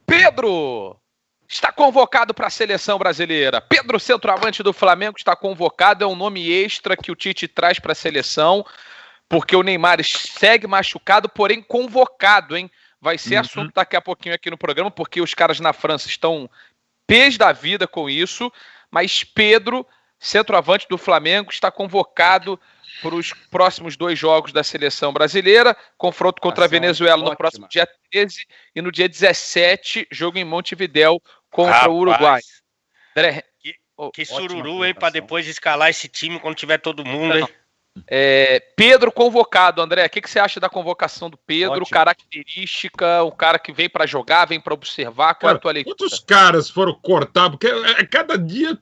Pedro está convocado para a seleção brasileira. Pedro, centroavante do Flamengo, está convocado. É um nome extra que o Tite traz para a seleção, porque o Neymar segue machucado, porém convocado, hein? Vai ser assunto daqui a pouquinho aqui no programa, porque os caras na França estão pés da vida com isso. Mas Pedro, centroavante do Flamengo, está convocado para os próximos 2 jogos da seleção brasileira. Confronto contra a Venezuela no próximo dia 13 e no dia 17, jogo em Montevidéu contra o Uruguai. André, que sururu, hein, para depois escalar esse time quando tiver todo mundo, hein? Pedro convocado, André, o que você acha da convocação do Pedro? Ótimo. Característica, o cara que vem para jogar, vem para observar, qual é a tua leitura? Quantos caras foram cortar? Porque cada dia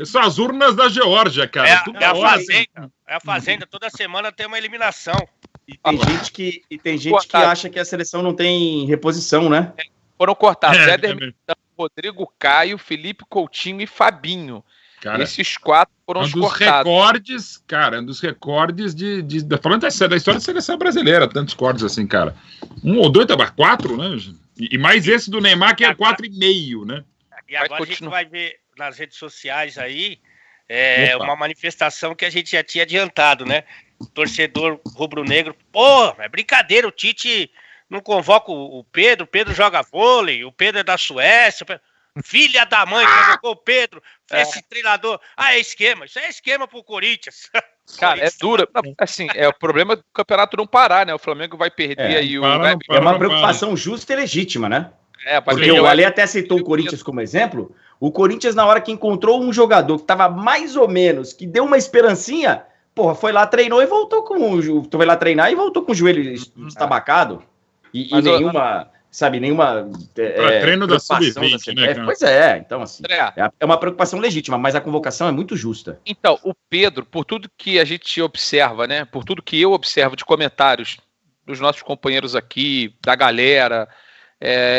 são as urnas da Geórgia, cara. É a Fazenda, toda semana tem uma eliminação. E tem gente que acha que a seleção não tem reposição, né? Foram cortados Éder Militão, Rodrigo Caio, Felipe Coutinho e Fabinho. Cara, esses 4 foram cortados. Um dos recordes falando da história da seleção brasileira, tantos cortes assim, cara. 1 ou 2, 4, né? E mais esse do Neymar, que é 4,5, né? E agora a gente vai ver nas redes sociais aí uma manifestação que a gente já tinha adiantado, né? O torcedor rubro-negro, é brincadeira, o Tite não convoca o Pedro joga vôlei, o Pedro é da Suécia, filha da mãe convocou o Pedro, esse treinador, é esquema, isso é esquema pro Corinthians. Cara, é dura, assim, o problema do campeonato não parar, né? O Flamengo vai perder aí o... É uma preocupação justa e legítima, né? Porque o Ale até citou o Corinthians como exemplo. O Corinthians, na hora que encontrou um jogador que tava mais ou menos, que deu uma esperancinha, foi lá, treinou e voltou com foi lá treinar e voltou com o joelho estabacado. E nenhuma treino da sub-20, né, cara? Pois é, então assim, é uma preocupação legítima, mas a convocação é muito justa. Então, o Pedro, por tudo que a gente observa, né, por tudo que eu observo de comentários dos nossos companheiros aqui, da galera,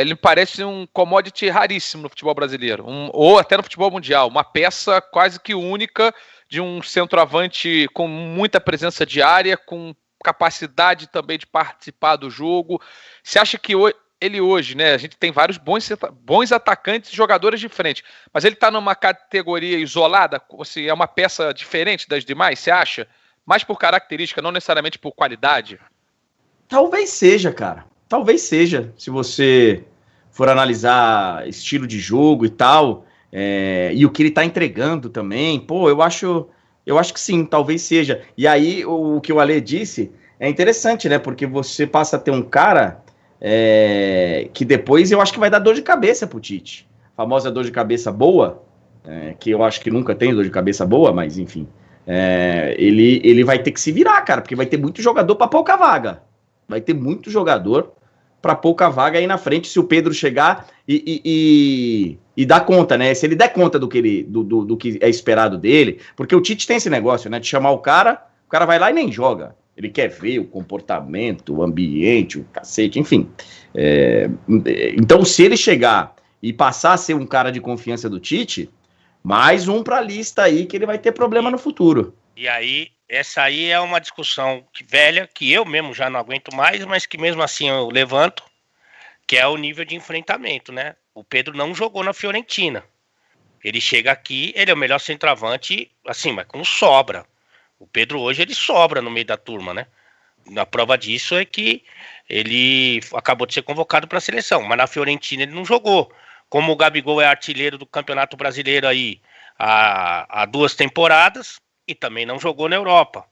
ele parece um commodity raríssimo no futebol brasileiro, ou até no futebol mundial, uma peça quase que única de um centroavante com muita presença de área, com capacidade também de participar do jogo. Você acha que ele hoje, né, a gente tem vários bons atacantes e jogadores de frente, mas ele está numa categoria isolada? Assim, é uma peça diferente das demais, você acha? Mais por característica, não necessariamente por qualidade? Talvez seja, cara. Talvez seja, se você for analisar estilo de jogo e tal, e o que ele tá entregando também, eu acho que sim, talvez seja. E aí, o que o Ale disse é interessante, né? Porque você passa a ter um cara que depois eu acho que vai dar dor de cabeça pro Tite. A famosa dor de cabeça boa, que eu acho que nunca tem dor de cabeça boa, mas enfim. Ele vai ter que se virar, cara, porque vai ter muito jogador para pouca vaga. Vai ter muito jogador para pouca vaga aí na frente se o Pedro chegar e dar conta, né? Se ele der conta do que é esperado dele, porque o Tite tem esse negócio, né? De chamar o cara vai lá e nem joga. Ele quer ver o comportamento, o ambiente, o cacete, enfim. Então, se ele chegar e passar a ser um cara de confiança do Tite, mais um pra lista aí que ele vai ter problema no futuro. E aí, essa aí é uma discussão velha, que eu mesmo já não aguento mais, mas que mesmo assim eu levanto, que é o nível de enfrentamento, né? O Pedro não jogou na Fiorentina. Ele chega aqui, ele é o melhor centroavante, assim, mas com sobra. O Pedro hoje, ele sobra no meio da turma, né? A prova disso é que ele acabou de ser convocado para a seleção, mas na Fiorentina ele não jogou. Como o Gabigol é artilheiro do Campeonato Brasileiro aí há 2 temporadas, e também não jogou na Europa.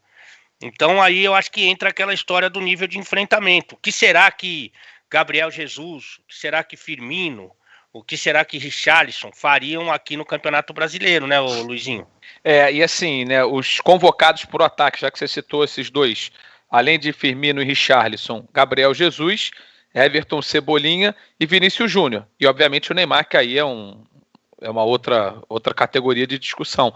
Então aí eu acho que entra aquela história do nível de enfrentamento. O que será que Gabriel Jesus, o que será que Firmino, o que será que Richarlison fariam aqui no Campeonato Brasileiro, né, Luizinho? E assim, né, os convocados por ataque, já que você citou esses dois, além de Firmino e Richarlison, Gabriel Jesus, Everton Cebolinha e Vinícius Júnior. E obviamente o Neymar, que aí é uma outra categoria de discussão.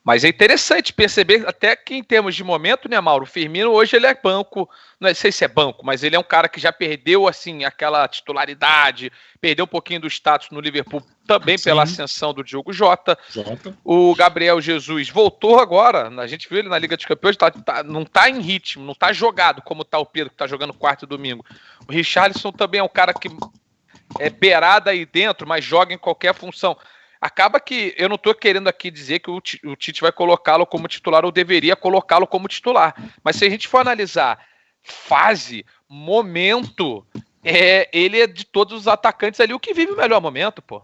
Mas é interessante perceber até que em termos de momento, né, Mauro? O Firmino hoje ele é banco, não sei se é banco, mas ele é um cara que já perdeu assim aquela titularidade, perdeu um pouquinho do status no Liverpool também pela ascensão do Diogo Jota. O Gabriel Jesus voltou agora, a gente viu ele na Liga dos Campeões, não está em ritmo, não está jogado como está o Pedro, que está jogando quarto e domingo. O Richarlison também é um cara que beirada aí dentro, mas joga em qualquer função. Acaba que eu não estou querendo aqui dizer que o Tite vai colocá-lo como titular ou deveria colocá-lo como titular. Mas se a gente for analisar fase, momento, ele é de todos os atacantes ali o que vive o melhor momento, pô.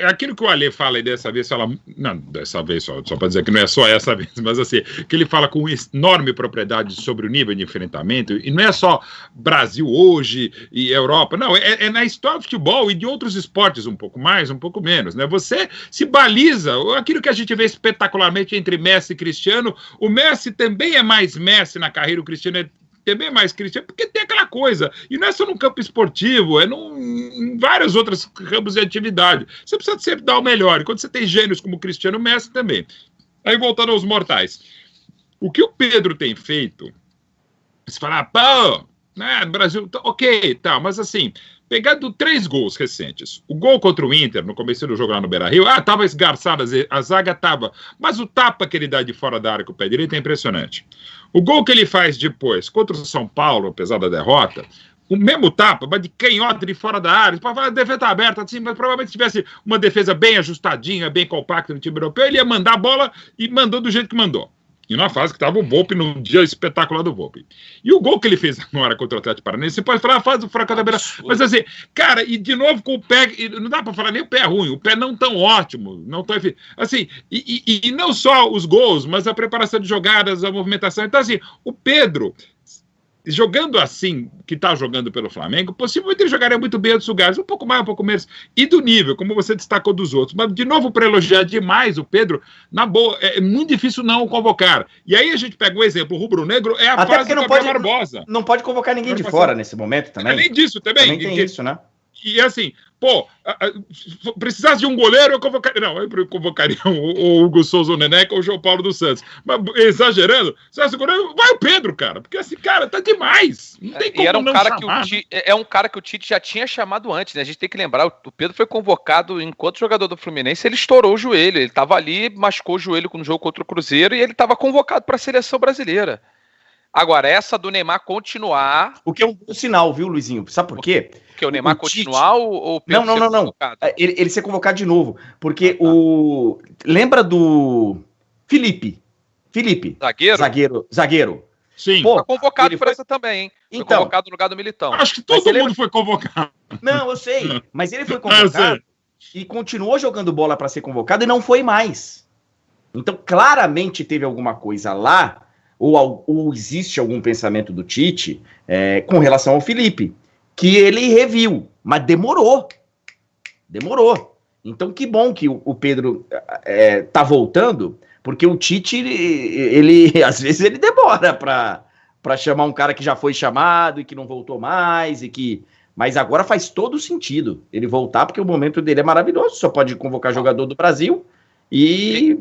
Aquilo que o Alê fala aí dessa vez, não, dessa vez só para dizer que não é só essa vez, mas assim, que ele fala com enorme propriedade sobre o nível de enfrentamento, e não é só Brasil hoje e Europa, não, é na história do futebol e de outros esportes, um pouco mais, um pouco menos, né? Você se baliza, aquilo que a gente vê espetacularmente entre Messi e Cristiano, o Messi também é mais Messi na carreira, o Cristiano é também mais Cristiano, porque tem aquela coisa, e não é só no campo esportivo, em vários outros campos de atividade. Você precisa sempre dar o melhor, e quando você tem gênios como Cristiano, Messi também. Aí voltando aos mortais, o que o Pedro tem feito, você fala, pô, né, Brasil, ok, tá, mas assim, pegando 3 gols recentes, o gol contra o Inter, no começo do jogo lá no Beira-Rio, tava esgarçada, a zaga tava, mas o tapa que ele dá de fora da área com o pé direito é impressionante. O gol que ele faz depois contra o São Paulo, apesar da derrota, o mesmo tapa, mas de canhota de fora da área, para falar, a defesa tá aberta, assim, mas provavelmente se tivesse uma defesa bem ajustadinha, bem compacta no time europeu, ele ia mandar a bola e mandou do jeito que mandou. E na fase que estava o Volpi, num dia espetacular do Volpi. E o gol que ele fez agora contra o Atlético Paranaense, você pode falar, faz o fraco da beira. Mas assim, cara, e de novo com o pé, não dá para falar nem o pé ruim, o pé não tão ótimo, não tão assim, e não só os gols, mas a preparação de jogadas, a movimentação. Então assim, o Pedro, jogando assim, que está jogando pelo Flamengo, possivelmente ele jogaria muito bem em outros lugares, um pouco mais, um pouco menos, e do nível, como você destacou dos outros. Mas, de novo, para elogiar demais o Pedro, na boa, é muito difícil não o convocar. E aí a gente pega um exemplo, o rubro-negro é a até fase do Gabriel Barbosa. Não pode convocar ninguém de fora nesse momento também. Além disso, também tem isso, né? E assim, pô, precisasse de um goleiro, eu convocaria. Não, eu convocaria o Hugo Souza, o Neneca ou o João Paulo dos Santos. Mas exagerando, se goleiro, vai o Pedro, cara. Porque assim, cara, tá demais. Não tem como e era um não cara chamar, que é um cara que o Tite já tinha chamado antes, né? A gente tem que lembrar, o Pedro foi convocado enquanto jogador do Fluminense, ele estourou o joelho. Ele tava ali, machucou o joelho no jogo contra o Cruzeiro e ele tava convocado para a seleção brasileira. Agora, essa do Neymar continuar... O que é um bom sinal, viu, Luizinho? Sabe por quê? Porque o Neymar continuar ou o Pedro ser convocado? Ele ser convocado de novo. Porque lembra do Felipe? Zagueiro. Sim. Pô, foi convocado por essa também, hein? Foi convocado no lugar do Militão. Acho que todo mundo foi convocado. Não, eu sei. Mas ele foi convocado e continuou jogando bola para ser convocado e não foi mais. Então, claramente teve alguma coisa lá, ou existe algum pensamento do Tite com relação ao Felipe, que ele reviu, mas demorou. Então, que bom que o Pedro tá voltando, porque o Tite, ele às vezes ele demora para chamar um cara que já foi chamado e que não voltou mais, mas agora faz todo sentido ele voltar, porque o momento dele é maravilhoso, só pode convocar jogador do Brasil. E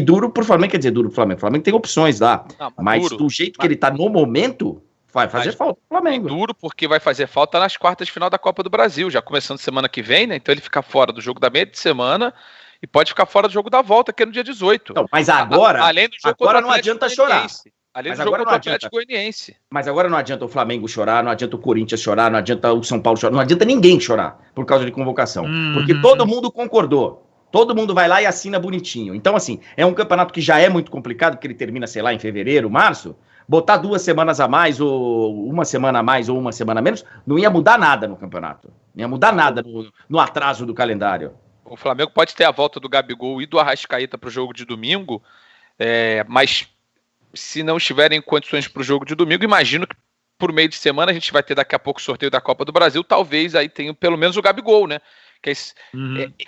duro pro Flamengo, quer dizer, duro pro Flamengo. O Flamengo tem opções lá, mas duro, do jeito que ele tá no momento, vai fazer falta pro Flamengo. Duro porque vai fazer falta nas quartas de final da Copa do Brasil, já começando semana que vem, né? Então ele fica fora do jogo da meia de semana e pode ficar fora do jogo da volta, que é no dia 18. Não, mas agora, além do jogo agora não adianta chorar. Além do jogo contra o Atlético Goianiense. Mas agora não adianta o Flamengo chorar, não adianta o Corinthians chorar, não adianta o São Paulo chorar, não adianta ninguém chorar por causa de convocação. Porque todo mundo concordou. Todo mundo vai lá e assina bonitinho. Então, assim, é um campeonato que já é muito complicado, porque ele termina, sei lá, em fevereiro, março. Botar 2 semanas a mais, ou uma semana a mais, ou uma semana a menos, não ia mudar nada no campeonato. Não ia mudar nada no atraso do calendário. O Flamengo pode ter a volta do Gabigol e do Arrascaeta para o jogo de domingo, mas se não estiverem condições para o jogo de domingo, imagino que por meio de semana a gente vai ter daqui a pouco o sorteio da Copa do Brasil, talvez aí tenha pelo menos o Gabigol, né?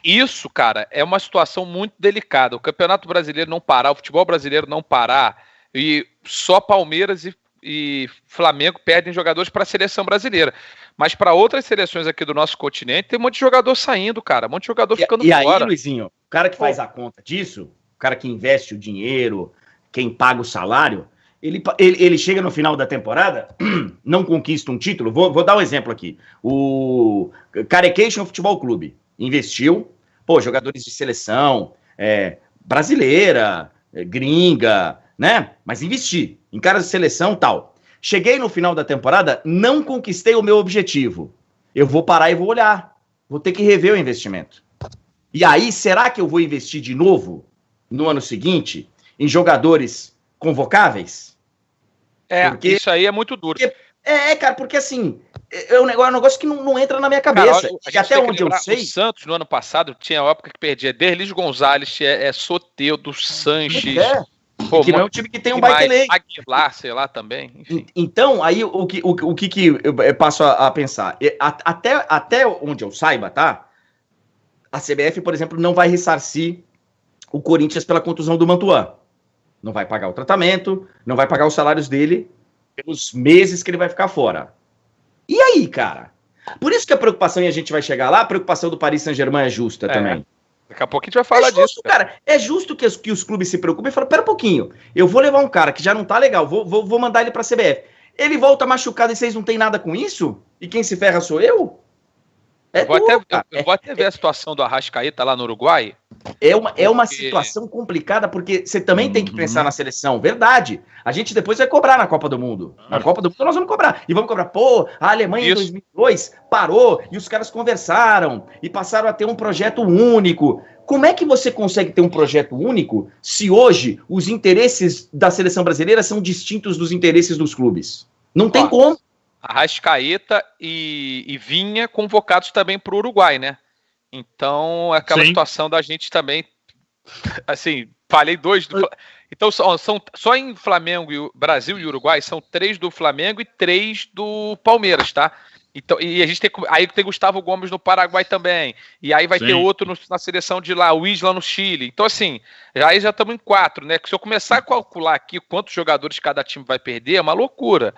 Isso, cara, é uma situação muito delicada. O Campeonato Brasileiro não parar, o futebol brasileiro não parar, e só Palmeiras e Flamengo perdem jogadores para a seleção brasileira. Mas para outras seleções aqui do nosso continente, tem um monte de jogador saindo, cara, um monte de jogador ficando fora. E aí, Luizinho, o cara que faz a conta disso, o cara que investe o dinheiro, quem paga o salário, ele chega no final da temporada, não conquista um título. Vou dar um exemplo aqui. O Carecation Futebol Clube investiu, jogadores de seleção, brasileira, gringa, né? Mas investi em caras de seleção tal. Cheguei no final da temporada, não conquistei o meu objetivo. eu vou parar e vou olhar. Vou ter que rever o investimento. E aí, será que eu vou investir de novo no ano seguinte em jogadores convocáveis? Porque isso aí é muito duro. Cara, porque assim, é um negócio que não entra na minha cabeça. Cara, e até onde eu sei... O Santos, no ano passado, tinha época que perdia Derlis Gonzalez, Soteldo, Sanches... Pô, que não é um time que tem um baita elenco. Aguilar, sei lá, também. Enfim. Então, aí o que eu passo a pensar? Até onde eu saiba, tá? A CBF, por exemplo, não vai ressarcir o Corinthians pela contusão do Mantuan. Não vai pagar o tratamento, não vai pagar os salários dele pelos meses que ele vai ficar fora. E aí, cara? Por isso que a preocupação, e a gente vai chegar lá, a preocupação do Paris Saint-Germain é justa também. Daqui a pouco a gente vai falar disso. Cara. É justo que os clubes se preocupem e falem, pera um pouquinho, eu vou levar um cara que já não tá legal, vou mandar ele pra CBF. Ele volta machucado e vocês não tem nada com isso? E quem se ferra sou eu? Eu vou até ver a situação do Arrascaeta lá no Uruguai. É uma situação complicada, porque você também tem que pensar na seleção, verdade. A gente depois vai cobrar na Copa do Mundo. Na Copa do Mundo nós vamos cobrar. E vamos cobrar, a Alemanha em 2002 parou e os caras conversaram e passaram a ter um projeto único. Como é que você consegue ter um projeto único se hoje os interesses da seleção brasileira são distintos dos interesses dos clubes? Não tem como. Arrascaeta e Vinha convocados também para o Uruguai, né? Então, aquela situação da gente também, assim, falei 2 do... Então, são só em Flamengo, Brasil e Uruguai, são 3 do Flamengo e 3 do Palmeiras, tá? Então, e a gente tem Gustavo Gomes no Paraguai também, e aí vai ter outro na seleção de lá, o Isla no Chile. Então, assim, aí já estamos em 4, né? Se eu começar a calcular aqui quantos jogadores cada time vai perder, é uma loucura.